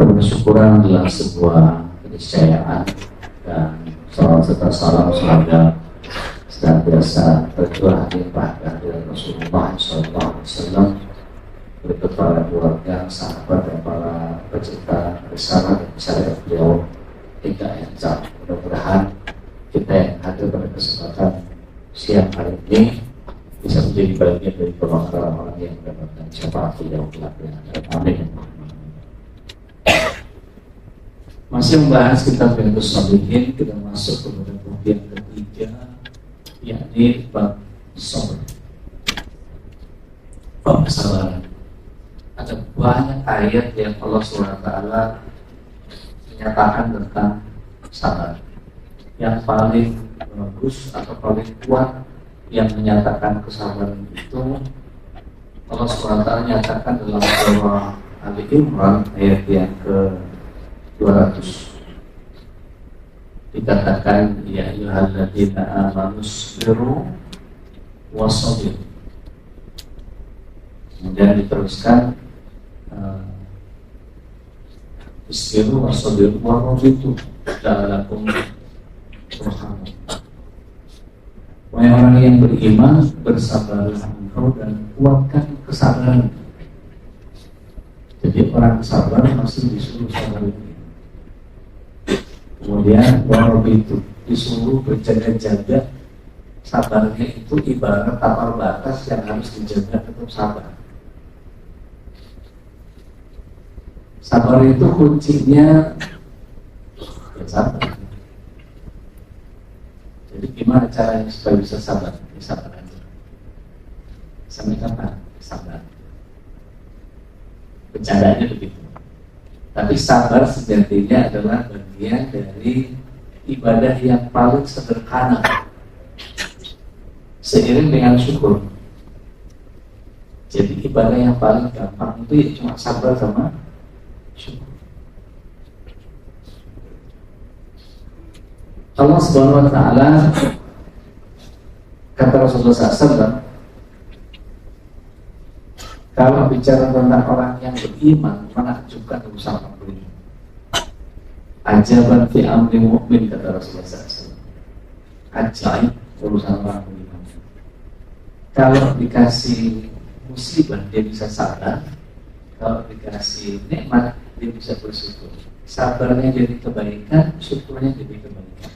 Kebersyukuran adalah sebuah keniscayaan, dan salawat serta salam semoga senantiasa tercurah limpah dari Rasulullah SAW, berikut para keluarga, sahabat, dan para pecinta risalah dan syariat beliau hingga yang jauh. Mudah-mudahan kita yang hadir pada kesempatan siang hari ini bisa menjadi bagian dari golongan orang-orang yang mendapatkan syafaat beliau kelak. Amin. Masih membahas kitab Riyadhus Shalihin, kita masuk kepada bab yang ketiga, yakni bab sabr, bab kesabaran. Ada banyak ayat yang Allah SWT menyatakan tentang sabar. Yang paling bagus atau paling kuat yang menyatakan kesabaran itu Allah SWT menyatakan dalam surah Ali Imran ayat yang ke-200. Dikatakan ya ayyuhalladzina amanu sabiru wasabir. Kemudian diteruskan isbiru wasabiru warabitu la'alakum turhamun. Wahai orang yang beriman, bersabarlah engkau dan kuatkan kesabaran. Jadi orang sabar masih disuruh sabar. Kemudian warabitu disuruh berjaga-jaga. Sabarnya itu ibarat tapal batas yang harus dijaga, tetap sabar. Sabar itu kuncinya ya sabar. Jadi gimana caranya supaya bisa sabar? Ya sabar aja. Sampai kapan? Sabar. Bercandanya begitu. Tapi sabar sejatinya adalah bagian dari ibadah yang paling sederhana, seiring dengan syukur. Jadi ibadah yang paling gampang itu ya cuma sabar sama syukur. Allah Subhanahu wa Ta'ala, kata Rasulullah SAW, kalau bicara tentang orang yang beriman, menakjubkan urusan orang beriman. Ajaban fi amri mu'min, kata Rasulullah SAW. Ajaib urusan orang beriman. Kalau dikasih musibah, dia bisa sabar. Kalau dikasih nikmat, dia bisa bersyukur. Sabarnya jadi kebaikan, syukurnya jadi kebaikan.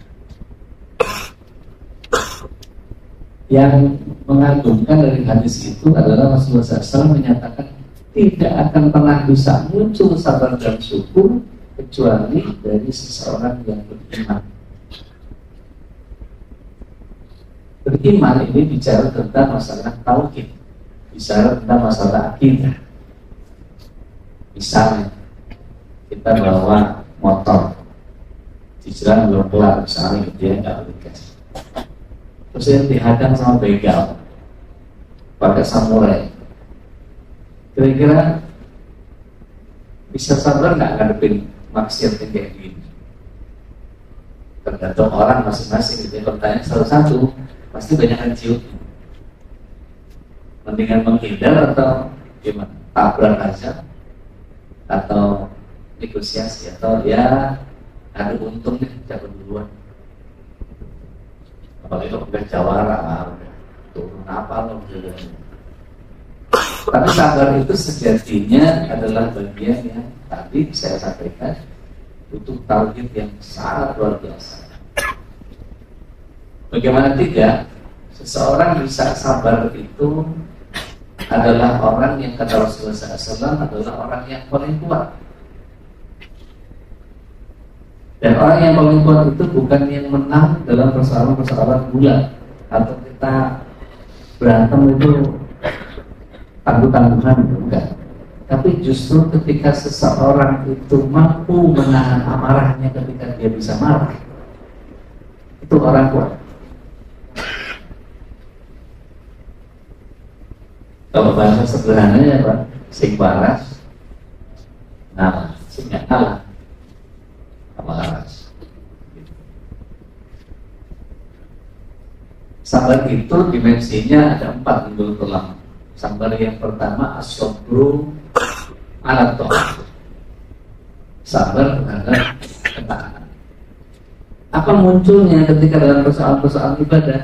Yang mengagumkan dari hadis itu adalah Rasulullah SAW menyatakan tidak akan pernah bisa muncul sabar dan syukur kecuali dari seseorang yang beriman. Beriman ini bicara tentang masalah tauhid, bicara tentang masalah akidah. Misalnya kita bawa motor di jalan belum kelar, misalnya dia nggak boleh gas, terus yang dihadang sama begal pakai samurai, kira-kira bisa sabar nggak ngadepin maksiat yang kayak gini? Tergantung orang masing-masing. Jadi kalau tanya satu-satu pasti banyak yang ciut. Mendingan menghindar atau gimana? Tabrak aja, atau negosiasi, atau ya ada untung nih, dapat duluan. Apalagi kalau udah jawara, turun apa loh. Tapi sabar itu sejatinya adalah bagian yang tadi saya sampaikan butuh tauhid yang sangat luar biasa. Bagaimana tidak, seseorang bisa sabar itu adalah orang yang kata Rasulullah SAW adalah orang yang paling kuat. Dan orang yang paling kuat itu bukan yang menang dalam persoalan-persoalan bulat atau kita berantem itu tangguh-tangguhan, enggak. Tapi justru ketika seseorang itu mampu menahan amarahnya ketika dia bisa marah, itu orang kuat. Kalau bahasa sederhananya Pak, sing waras ngalah, sing gak kalah waras. Sabar itu dimensinya ada 4 menurut ulama. Sabar yang pertama as-sabru ala ta'ah. sabar terhadap ketaatan. Apa munculnya ketika dalam persoalan-persoalan ibadah?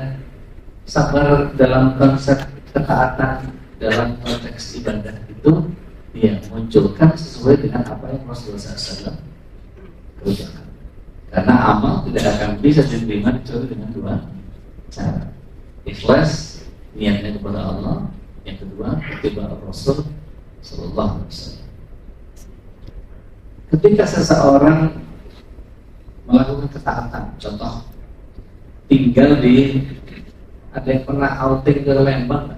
Sabar dalam konsep ketaatan dalam konteks ibadah itu dia munculkan sesuai dengan apa yang Rasulullah SAW kerjakan. Karena amal tidak akan bisa diterima kecuali dengan dua cara: ikhlas, niatnya kepada Allah; yang kedua, ittiba' Rasul Sallallahu Alaihi Wasallam. Ketika seseorang melakukan ketaatan, contoh tinggal di, ada yang pernah outing ke Lembang,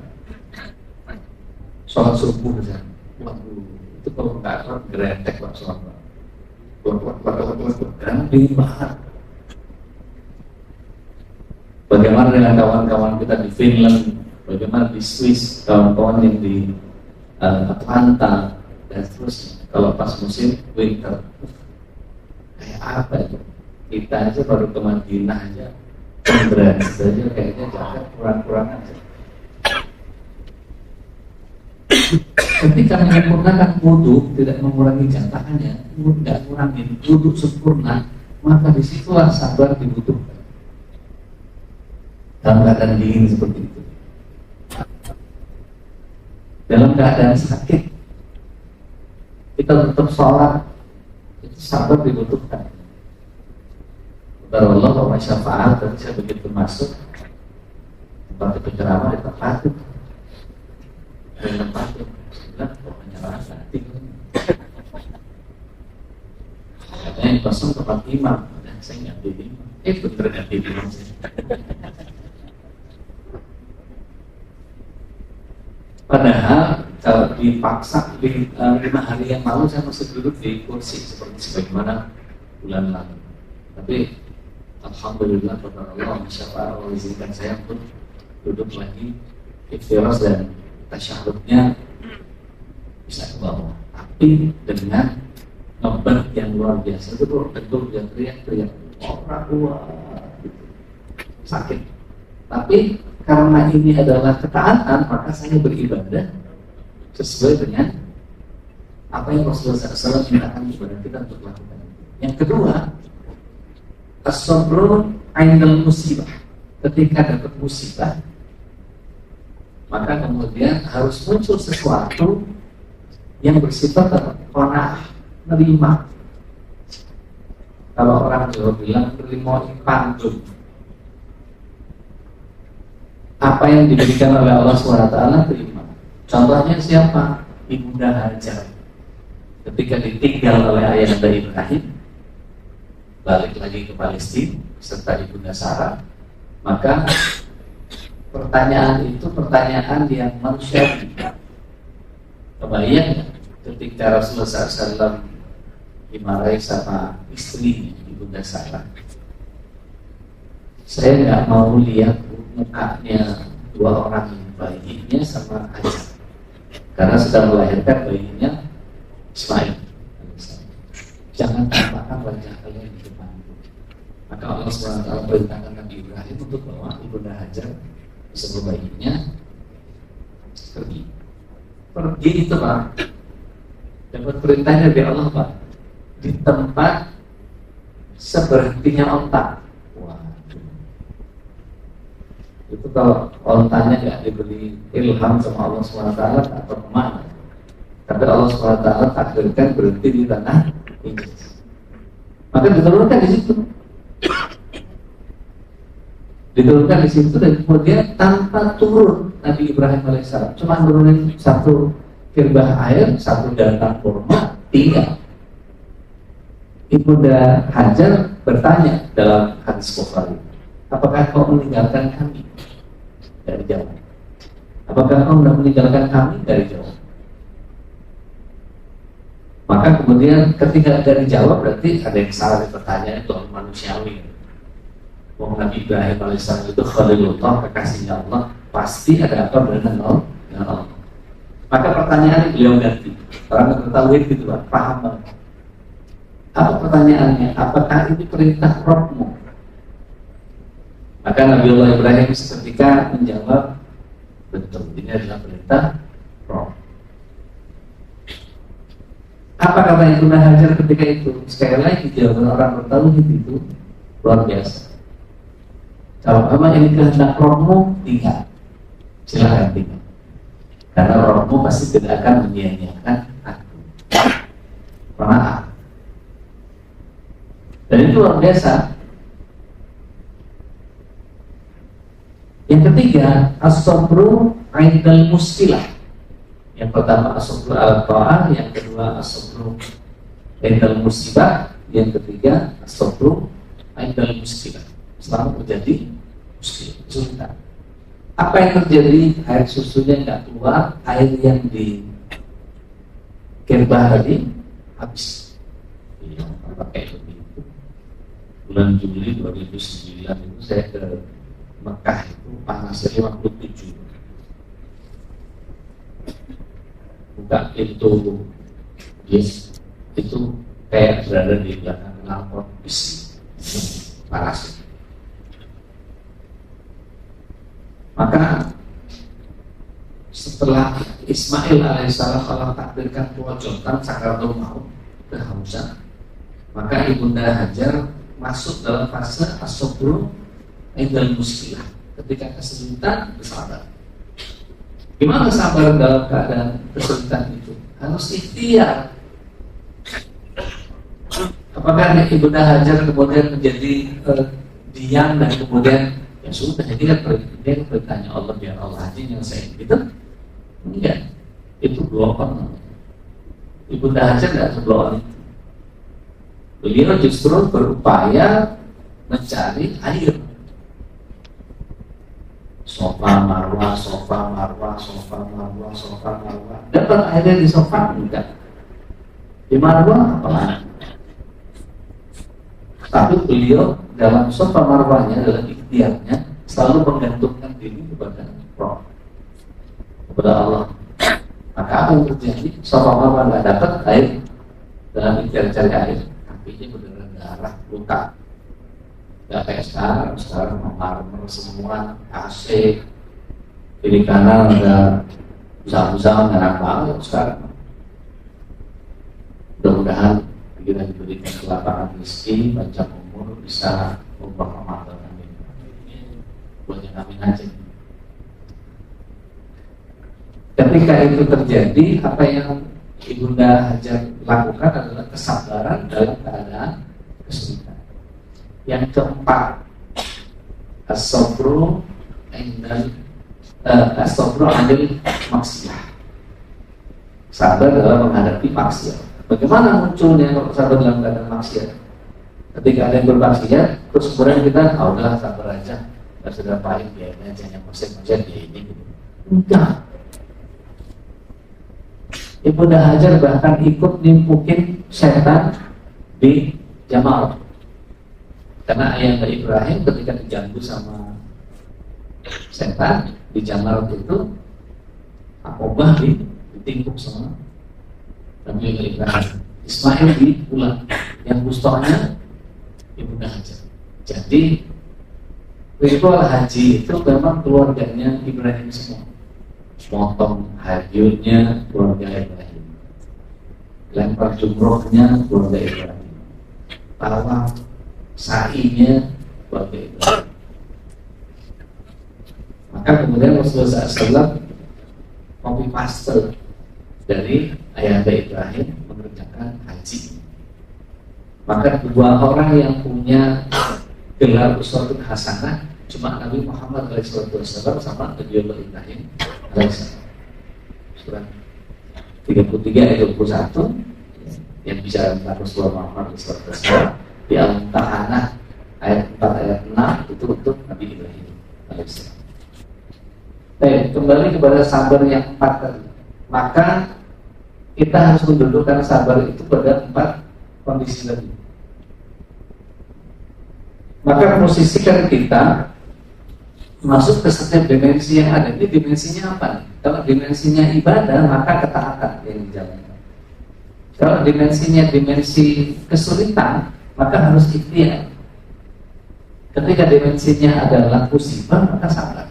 sholat subuh misalnya, waduh, itu kalau nggak sholat geretek lah sholat, karena dingin banget. Bagaimana dengan kawan-kawan kita di Finland, bagaimana di Swiss, kawan-kawan yang di Atlanta, dan terus kalau pas musim winter, kayak apa itu? Kita aja baru ke Madinah aja, Beras saja kayaknya jaket kurang-kurang aja. Ketika menyempurnakan wudhu, tidak mengurangi jatahannya, tidak mengurangi wudhu sempurna, maka disitulah sabar dibutuhkan. Dalam keadaan dingin seperti itu, dalam keadaan sakit, kita tetap sholat, itu sabar dibutuhkan. Kalau Allah wa syafaat, dan saya begitu masuk tempat itu ceramah di tempat itu, di tempat itu, bilang pokoknya rasa hati. Katanya yang kosong tempat imam, dan saya ganti imam. Bener ganti imam saya. Padahal kalau dipaksa di 5 hari yang lalu saya masih duduk di kursi seperti sebagaimana bulan lalu. Tapi alhamdulillah kepada Allah, masyaallah, Allah izinkan saya untuk duduk lagi, ikhtiras dan tasyahudnya bisa ke bawah. Tapi dengan ngebat yang luar biasa, itu betul dia teriak-teriak orang tua gitu. Sakit. Tapi karena ini adalah ketaatan, maka saya beribadah sesuai dengan apa yang Rasulullah SAW mintakan kepada kita untuk lakukan. Yang kedua, as-sabru 'indal musibah. Ketika dapat musibah, maka kemudian harus muncul sesuatu yang bersifat qanaah, menerima. Kalau orang Jawa bilang terima pantun. Apa yang diberikan oleh Allah SWT terima. Contohnya siapa? Ibunda Hajar. Ketika ditinggal oleh ayahanda Ibrahim, balik lagi ke Palestina serta ibunda Sarah, maka pertanyaan itu pertanyaan yang manusiawi. Kebayang ketika Rasulullah SAW dimarahi sama istri ibunda Sarah, saya nggak mau lihat mukanya dua orang bayinya sama Hajar, karena sedang melahirkan bayinya Ismail. Jangan tampakkan wajah kalian di depan. Maka Allah SWT perintahkan Nabi Ibrahim untuk bawa ibunda Hajar bersama bayinya pergi itu Pak. Dapat perintah dari Allah Pak, di tempat seberhentinya onta. Itu kalau ontanya nggak diberi ilham sama Allah SWT atau kemana. Tapi Allah SWT takdirkan berhenti di tanah Hijaz. Maka diturunkan di situ. Diturunkan di situ dan kemudian tanpa turun Nabi Ibrahim AS, cuma turunin satu kirbah air, satu datang kurma, tinggal. Ibunda Hajar bertanya dalam hadis Bukhari, apakah kau meninggalkan kami dari jauh? Apakah kau sudah meninggalkan kami dari jauh? Maka kemudian ketika dari jawab berarti ada yang salah di pertanyaan itu manusiawi. Wong Nabi Ibrahim AS itu Khalilullah, kekasihnya Allah, pasti ada apa dengan Allah. Maka pertanyaan beliau ganti. Orang mengetahui gitu Pak, paham banget. Apa pertanyaannya? Apakah ini perintah Rabbmu? Maka Nabiullah Ibrahim seketika menjawab, betul, ini adalah perintah Rabb. Apa kata Ibnu Hajar ketika itu? Sekali lagi jawaban orang bertauhid itu luar biasa. Kalau memang ini kehendak rohmu, tinggal, silahkan tinggal. Karena rohmu pasti tidak akan menyia-nyiakan aku. Maaf. Dan itu luar biasa. Yang ketiga, as-sabru 'indal muskilah. Yang pertama as-sabru 'ala ta'ah, yang kedua as-sabru 'indal musibah, yang ketiga as-sabru 'indal muskilah. Selama terjadi muskilah, kesulitan. Apa yang terjadi? Air susunya nggak keluar, air yang di kerbah tadi habis. Iya, pakai begitu. Bulan Juli 2009 itu saya ke Mekah, itu panasnya 57. Buka pintu, yes, itu kayak berada di belakang knalpot besi, panas. Maka setelah Ismail alaihissalam Allah takdirkan kewajotan sakaratul maut, kehausan, maka Ibunda Hajar masuk dalam fase as-sabru 'indal muskilah. Ketika kesulitan, bersabar. Gimana sabar dalam keadaan kesulitan itu? Harus ikhtiar. Apakah Ibunda Hajar kemudian menjadi diam dan kemudian ya sudah, ini kan bertanya Allah biar Allah aja nyelesain gitu? Enggak, itu blokan. Ibunda Hajar nggak seblokan itu. Beliau justru berupaya mencari air. Sofa marwah, sofa marwah, sofa marwah, sofa marwah. Dapat airnya di sofa enggak? Di marwah apa? Tapi beliau dalam sofa marwahnya, dalam ikhtiarnya selalu menggantungkan diri kepada Roh, kepada Allah. Maka apa yang terjadi? Sofa marwah nggak dapat air, dalam ikhtiar cari air, kakinya berdarah, luka. Gak kayak sekarang marmer semua, AC, kiri kanan ada usaha-usaha enak banget sekarang. Mudah-mudahan kita diberikan kelapangan rezeki, panjang umur, bisa umroh Ramadan. Amin. Buat yang amin aja. Ketika itu terjadi, apa yang Ibunda Hajar lakukan adalah kesabaran dalam keadaan kesulitan. Yang keempat, as-sabru 'indal maksiyah. Sabar dalam menghadapi maksiat. Bagaimana munculnya sabar dalam keadaan maksiat? Ketika ada yang bermaksiat, terus kemudian kita, udahlah sabar aja, sudah pahit biarin aja, yang maksiat ya ini. Enggak. Ibunda Hajar bahkan ikut nimpukin setan di Jamal. Karena ayahnya Ibrahim ketika diganggu sama setan di Jamal itu, Akobah ditimpuk sama Nabi Ibrahim. Ismail diulang, yang bustohnya Ibunda Hajar. Jadi ritual haji itu memang keluarganya Ibrahim semua. Motong hajurnya keluarga Ibrahim, lempar jumrohnya keluarga Ibrahim, tawaf sa'inya keluarga Ibrahim. Maka kemudian Rasulullah SAW copy paste dari ayahanda Ibrahim mengerjakan haji. Maka dua orang yang punya gelar uswatun hasanah cuma Nabi Muhammad SAW sama Nabi Ibrahim alaihissalam. Surat 33 ayat 21 yang bicara tentang Rasulullah Muhammad SAW. Di Al-Mumtahanah ayat 4 ayat 6 itu untuk Nabi Ibrahim alaihissalam. Baik, kembali kepada sabar yang 4 tadi. Maka kita harus mendudukkan sabar itu pada 4 kondisi tadi. Maka posisikan kita masuk ke setiap dimensi yang ada. Ini dimensinya apa? Kalau dimensinya ibadah, maka ketaatan yang dijalankan. Kalau dimensinya dimensi kesulitan, maka harus ikhtiar. Ketika dimensinya adalah musibah, maka sabar.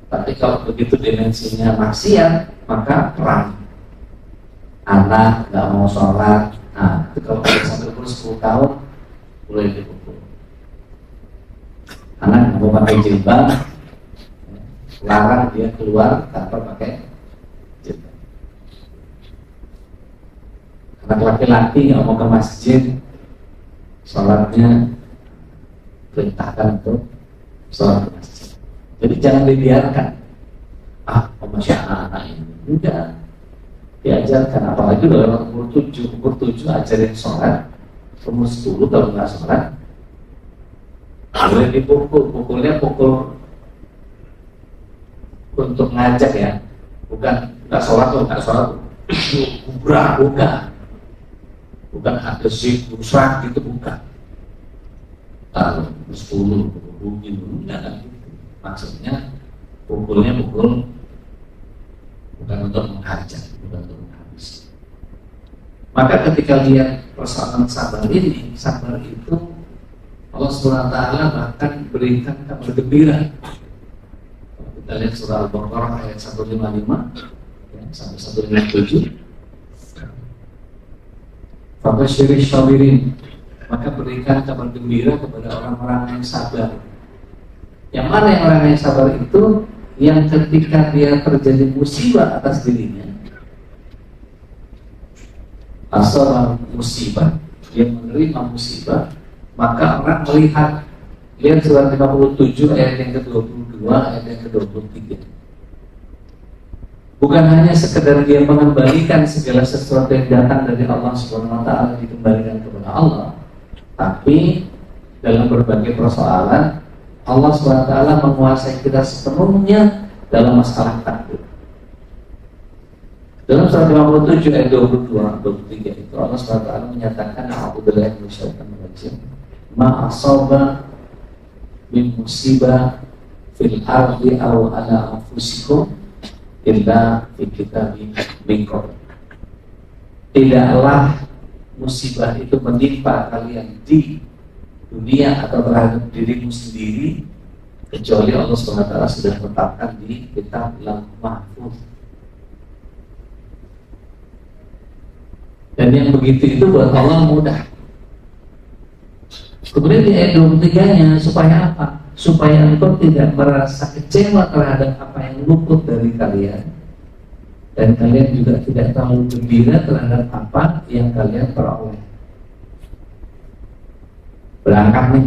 Tapi kalau begitu dimensinya maksiat, maka perang. anak nggak mau sholat, nah itu kalau udah sampai umur 10 tahun boleh dipukul. Anak nggak mau pakai jilbab, larang dia keluar tanpa pakai jilbab. Anak laki-laki nggak mau ke masjid, sholatnya perintahkan untuk sholat ke masjid. Jadi jangan dibiarkan. Masih anak-anak ini enggak, diajarkan. Apalagi dalam umur 7 ajarin sholat. Umur 10 kalau nggak sholat boleh dipukul. Pukulnya pukul untuk ngajak ya, bukan nggak sholat atau nggak sholat bukan agresif rusak gitu, bukan. Kalau 10 mungkin enggak, maksudnya pukulnya pukul bukan untuk menghajar, bukan untuk menghabis. Maka ketika lihat persoalan sabar ini, sabar itu Allah SWT bahkan berikan kabar gembira. Kalau kita lihat surah Al-Baqarah ayat 155 ya, sampai 157, Fabashshiril sabirin, maka berikan kabar gembira kepada orang-orang yang sabar. Yang mana yang orang yang sabar itu? Yang ketika dia terjadi musibah atas dirinya, asal musibah, dia menerima musibah, maka orang melihat, lihat surat 57 ayat yang ke-22, ayat yang ke-23. Bukan hanya sekedar dia mengembalikan segala sesuatu yang datang dari Allah Subhanahu wa taala dikembalikan kepada Allah, tapi dalam berbagai persoalan Allah SWT menguasai kita sepenuhnya dalam masalah takdir. Dalam surat 57 ayat 22-23 itu Allah SWT menyatakan a'udzubillahi minasyaitonir rajim, ma asaba min musibah fil ardi aw ala anfusikum illa fi kitabim min qabl. Tidaklah musibah itu menimpa kalian di dunia atau terhadap dirimu sendiri kecuali Allah SWT sudah tetapkan di kitab Lauh Mahfuz. Dan yang begitu itu buat Allah mudah. Kemudian di ayat 23-nya supaya apa? Supaya engkau tidak merasa kecewa terhadap apa yang luput dari kalian, dan kalian juga tidak terlalu gembira terhadap apa yang kalian peroleh. Berangkat nih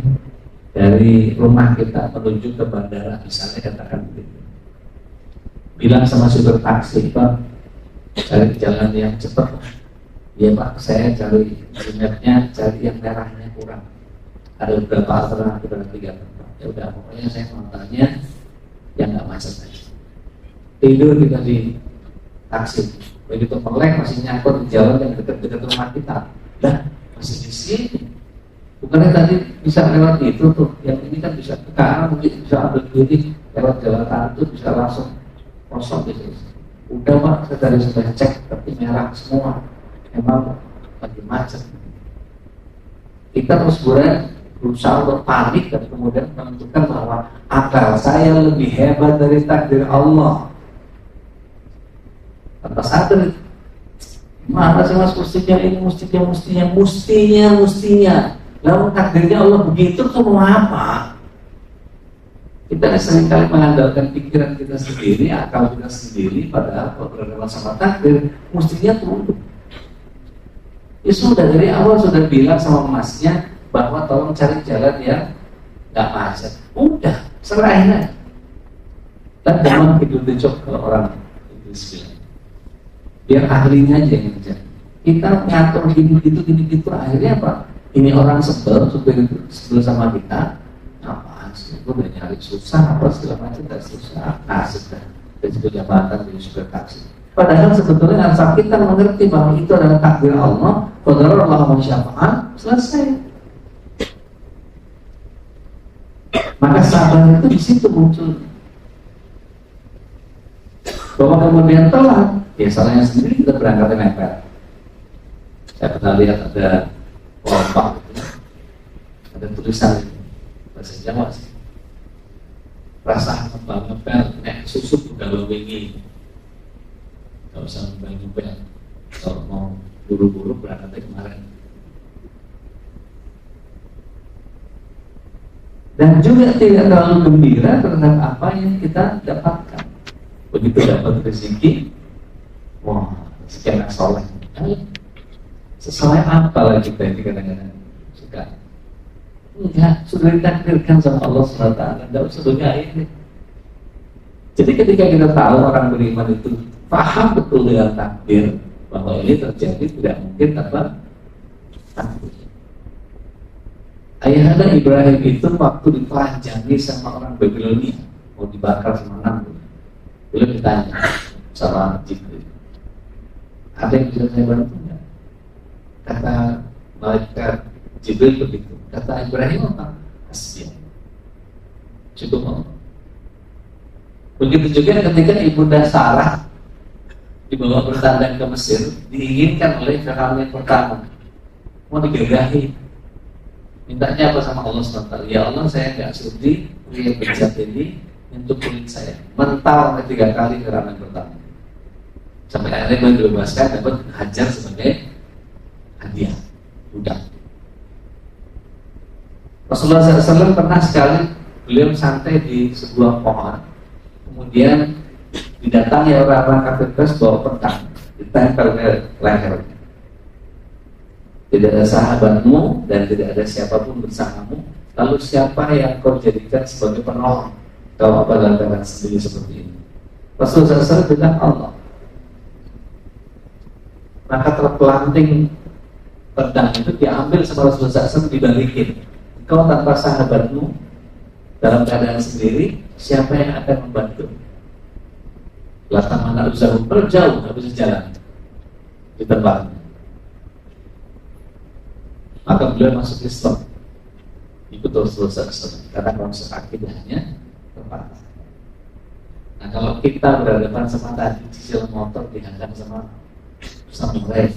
dari rumah kita menuju ke bandara, misalnya katakan begitu, bilang sama supir taksi, Pak, cari jalan yang cepat. Iya Pak, saya cari mapnya, cari yang merahnya kurang. Ada beberapa alternatif, ada 3 tempat. Ya udah, pokoknya saya mau tanya yang nggak macet aja. Tidur kita di taksi, begitu melek masih nyangkut di jalan yang dekat-dekat rumah kita. Dah masih di sini. Bukannya tadi bisa lewat itu tuh, yang ini kan bisa ke kanan, mungkin bisa ambil kiri lewat jalan itu bisa langsung kosong gitu. Udah Pak, saya tadi sudah cek, tapi merah semua, emang lagi macet. Kita terus berusaha untuk panik dan kemudian menentukan bahwa akal saya lebih hebat dari takdir Allah. Tanpa sadar, mana sih mas mestinya ini, mestinya. Lalu takdirnya Allah begitu tuh mau apa? Kita seringkali mengandalkan pikiran kita sendiri, akal kita sendiri, padahal kalau berhadapan sama takdir mestinya tunduk. Ya sudah, dari awal sudah bilang sama emasnya bahwa tolong cari jalan yang nggak macet. Udah, serahin aja. Dan jangan hidup kalau orang Inggris bilang, biar ahlinya aja yang kerja. Kita ngatur gini gitu, akhirnya apa? Ini orang sebel sama kita, apaan sih? Gue udah nyari susah, apa segala macam, gak susah, asik dah. Dan juga jabatan jadi supir taksi. Padahal sebetulnya asal kita mengerti bahwa itu adalah takdir Allah, qadarullah wa masyafa'an, selesai. Maka sabar itu di situ muncul. Bahwa kemudian telat, ya salahnya sendiri, kita berangkatnya mepet. Saya pernah lihat ada kelompok gitu, ada tulisan bahasa Jawa sih, rasa ngepel susu bukan lo wingi, nggak usah ngepel. kalau mau buru-buru berangkatnya kemarin. Dan juga tidak terlalu gembira terhadap apa yang kita dapatkan. Begitu dapat rezeki, wah, sekian soleh. Sesoleh apa lagi kita ini kadang-kadang suka? Enggak, sudah ditakdirkan sama Allah SWT. Tidak usah doain. Jadi ketika kita tahu orang beriman itu paham betul dengan takdir, bahwa ini terjadi tidak mungkin tanpa takdir. Ayahanda Ibrahim itu waktu ditelanjangi sama orang Babilonia, mau dibakar sama Namrud. Beliau ditanya sama Jibril, ada yang bisa saya bantu enggak? Kata malaikat Jibril begitu. Kata Ibrahim apa? Hasbi, cukup Allah. Begitu juga ketika Ibunda Sarah dibawa bertandang ke Mesir, diinginkan oleh Firaun yang pertama, mau digagahi. Mintanya apa sama Allah SWT? Ya Allah, saya nggak sudi pria bejat ini untuk kulit saya. Mental 3 kali Firaun yang pertama. Sampai akhirnya dibebaskan, dapat hajar sebagai hadiah budak. Rasulullah SAW pernah sekali beliau santai di sebuah pohon, kemudian didatangi orang-orang kafir Quraisy bawa pedang, ditempel ke lehernya. Tidak ada sahabatmu dan tidak ada siapapun bersamamu. Lalu siapa yang kau jadikan sebagai penolong? Kau apa dalam keadaan sendiri seperti ini? Rasulullah SAW bilang Allah. Maka terpelanting pedang itu diambil sama Rasulullah SAW, dibalikin. Kau tanpa sahabatmu dalam keadaan sendiri, siapa yang akan membantu? Latamana usaha berjauh, nggak bisa jalan di tempatnya. Maka beliau masuk Islam, ikut Rasulullah SAW, karena konsep akidahnya tepat. Nah, kalau kita berhadapan sama tadi cicil motor dihadang sama samurai,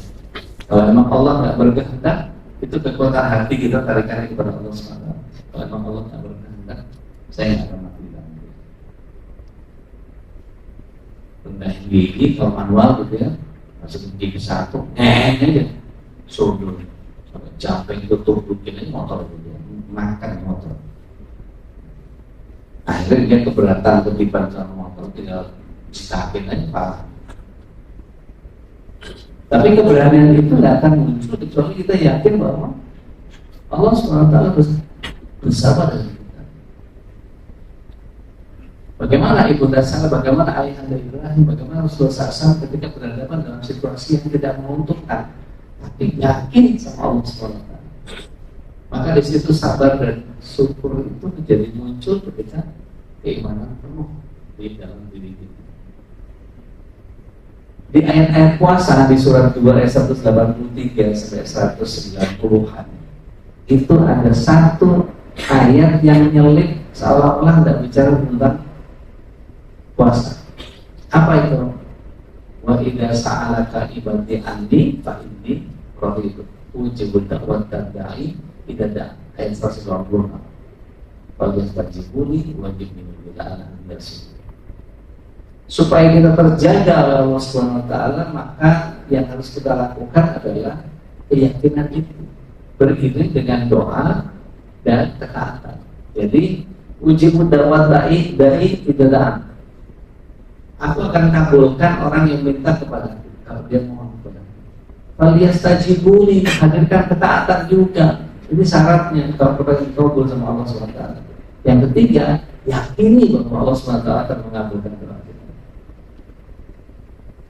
kalau memang Allah nggak berkehendak, itu kekuatan hati kita tarikannya kepada Allah SWT. Kalau memang Allah nggak berkehendak, saya nggak akan mati dalam itu. Rendahin gigi kalau manual gitu ya, masukin gigi 1, aja sodor. Capek itu tubuhin aja motor itu, makan motor. Akhirnya dia keberatan ketiban sama motor, tinggal ditakin aja parah. Tapi keberanian itu tidak akan muncul kecuali kita yakin bahwa Allah SWT bersama dengan kita. Bagaimana Ibunda Sarah, bagaimana Ayahanda Ibrahim, bagaimana Rasulullah SAW ketika berhadapan dalam situasi yang tidak menguntungkan, tapi yakin sama Allah SWT. Maka di situ sabar dan syukur itu menjadi muncul ketika keimanan penuh di dalam diri kita. Di ayat-ayat puasa di surat 2 ayat 183 sampai 190-an itu ada satu ayat yang nyelip seolah-olah tidak bicara tentang puasa. Apa itu? Wa idza sa'alaka ibadi anni fa inni qarib ujibud da'wat da'i idza da'a. Ayat 120. Qul yastajibuni wa yujibuni bila ana yasir. Supaya kita terjaga oleh Allah SWT, maka yang harus kita lakukan adalah keyakinan itu, beriring dengan doa dan ketaatan. Jadi ujibud da'wat da'i idza. Aku akan kabulkan orang yang minta kepada aku kalau dia mohon kepada aku. Faliyastajibuni, hadirkan ketaatan juga. Ini syaratnya kalau kita dikabul sama Allah SWT. Yang ketiga, yakini bahwa Allah SWT akan mengabulkan doa kita.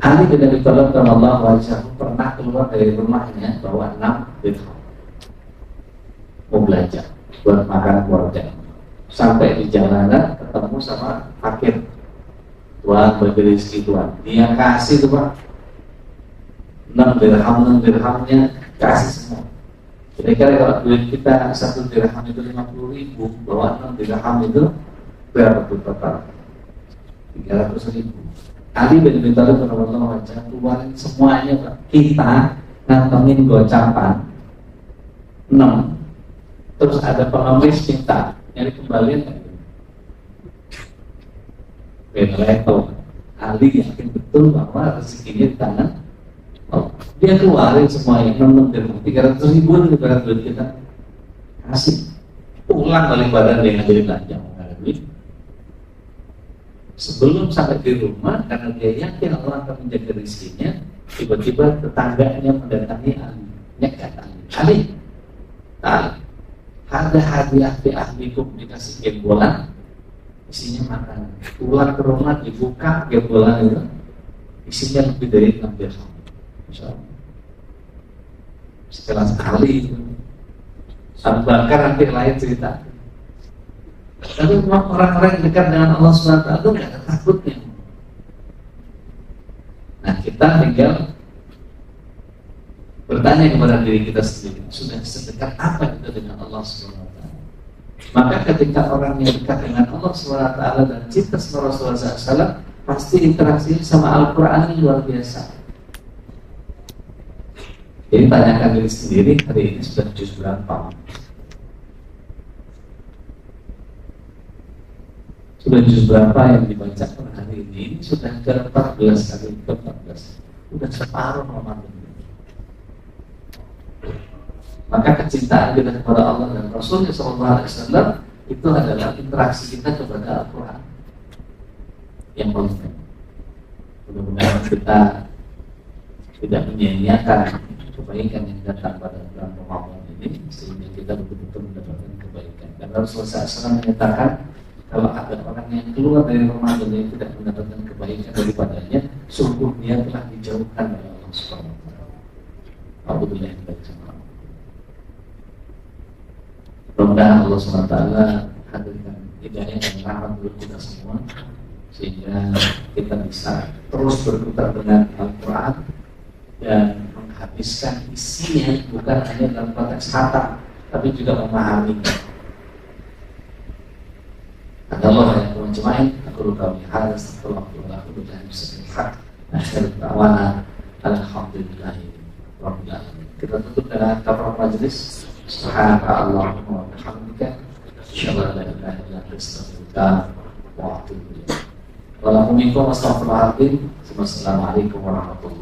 Ali bin Abi Thalib radhiyallahu anhu pernah keluar dari rumahnya bawa 6 dirham mau belanja buat makan keluarga. Sampai di jalanan ketemu sama fakir. Tuhan bagi rezeki Tuhan, dia kasih tuh Pak 6 dirhamnya kasih semua. Kira-kira kalau duit kita 1 dirham itu 50.000, bawa 6 dirham itu berapa tuh total? 300.000. Ali bin Abi Thalib radhiyallahu anhu keluarin semuanya Pak. Kita ngantongin gocapan 6. Terus ada pengemis minta nyari kembalian beda level. Ali yakin betul bahwa rezekinya di tangan Oh, dia keluarin semua yang 300.000 ibarat duit kita, kasih pulang balik badan dia ngajarin belanja, nggak ada duit. Sebelum sampai di rumah, karena dia yakin Allah akan menjaga rezekinya, tiba-tiba tetangganya mendatangi ahli, nyekat ahli, ada hadiah di ahlikum, dikasih gembolan, isinya makanan. Pulang ke rumah dibuka gembolan itu, isinya lebih dari 6 dirham. Setelah sekali itu, Abu Bakar nanti lain cerita. Tapi orang-orang yang dekat dengan Allah SWT itu nggak ada takutnya. Nah, kita tinggal bertanya kepada diri kita sendiri, sudah sedekat apa kita dengan Allah SWT? Maka ketika orang yang dekat dengan Allah SWT dan cinta sama Rasulullah SAW, pasti interaksi sama Al-Quran yang luar biasa. Jadi tanyakan diri sendiri, hari ini sudah juz berapa? Sudah juz berapa yang dibaca per hari ini? Sudah ke 14 kali ke 14. Sudah separuh Ramadan. Maka kecintaan kita kepada Allah dan Rasulnya SAW itu adalah interaksi kita kepada Al-Quran yang penting. Mudah-mudahan kita tidak menyia-nyiakan kebaikan yang datang pada bulan Ramadan ini, sehingga kita betul-betul mendapatkan kebaikan. Karena Rasulullah SAW menyatakan, kalau ada orang yang keluar dari Ramadan yang tidak mendapatkan kebaikan daripadanya, sungguh dia telah dijauhkan oleh Allah Subhanahu wa taala. Alhamdulillah. Mudah-mudahan Allah Subhanahu wa taala hadirkan hidayah dan rahmat buat kita semua, sehingga kita bisa terus berputar dengan Al-Quran dan menghabiskan isinya, bukan hanya dalam konteks khatam, tapi juga memahami. Allah yang menjemain, aku lupa hadis, astagfirullah, aku lupa hak. Akhir tawana, alhamdulillah, rabbil alamin. Kita tutup dengan kafaratul majlis. Subhanallah wa bihamdika, asyhadu an la ilaha illa anta, astaghfiruka wa atubu ilaik. Wassalamualaikum warahmatullahi wabarakatuh.